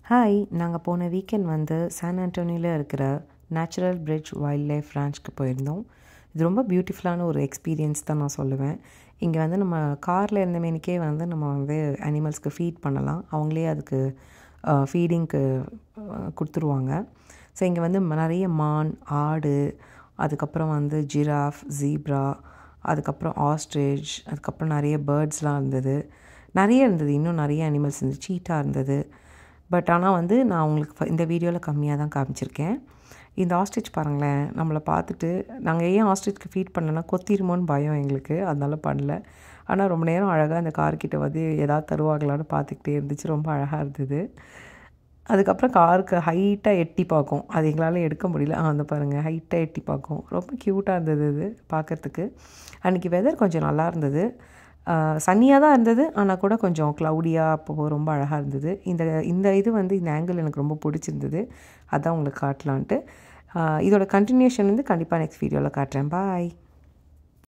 Hi, நாங்கள் போன weekend வந்து சான் ஆண்டோனியோவில் இருக்கிற நேச்சுரல் பிரிட்ஜ் வைல்ட் லைஃப் ரான்ச்சுக்கு போயிருந்தோம். இது ரொம்ப பியூட்டிஃபுல்லான ஒரு எக்ஸ்பீரியன்ஸ் தான் நான் சொல்லுவேன். இங்கே வந்து நம்ம காரில் இருந்தமேனிக்கே வந்து நம்ம வந்து அனிமல்ஸ்க்கு ஃபீட் பண்ணலாம். அவங்களே அதுக்கு ஃபீடிங்க்கு கொடுத்துருவாங்க. ஸோ இங்கே வந்து நிறைய மான், ஆடு, அதுக்கப்புறம் வந்து ஜிராஃப், ஜீப்ரா, அதுக்கப்புறம் ஆஸ்ட்ரிச், அதுக்கப்புறம் நிறைய பேர்ட்ஸ்லாம் இருந்தது. இன்னும் நிறைய அனிமல்ஸ் இருந்தது. சீட்டா இருந்தது. பட் ஆனால் வந்து நான் உங்களுக்கு இந்த வீடியோவில் கம்மியாக தான் காமிச்சிருக்கேன். இந்த ஆஸ்ட்ரிச் பாருங்களேன், நம்மளை பார்த்துட்டு நாங்கள் ஏன் ஆஸ்ட்ரிச்க்கு ஃபீட் பண்ணலன்னா கொத்திருமோன்னு பயம் எங்களுக்கு, அதனால பண்ணல. ஆனால் ரொம்ப நேரம் அழகாக அந்த கார்கிட்ட வந்து ஏதாவது தருவாங்களான்னு பார்த்துக்கிட்டே இருந்துச்சு. ரொம்ப அழகாக இருந்தது. அதுக்கப்புறம் காருக்கு ஹைட்டாக எட்டி பார்க்கும். அது எங்களால் எடுக்க முடியல. அந்த பாருங்கள், ஹைட்டாக எட்டி பார்க்கும். ரொம்ப க்யூட்டாக இருந்தது இது பார்க்குறதுக்கு. அன்றைக்கி வெதர் கொஞ்சம் நல்லா இருந்தது. சன்னியாக தான் இருந்தது, ஆனால் கூட கொஞ்சம் க்ளவுடியாக அப்போ ரொம்ப அழகாக இருந்தது. இந்த இந்த ஆங்கிள் எனக்கு ரொம்ப பிடிச்சிருந்தது. அதான் உங்களுக்கு காட்டலான்ட்டு. இதோட கண்டினியூஷன் வந்து கண்டிப்பாக நெக்ஸ்ட் வீடியோவில் காட்டுறேன். பாய்.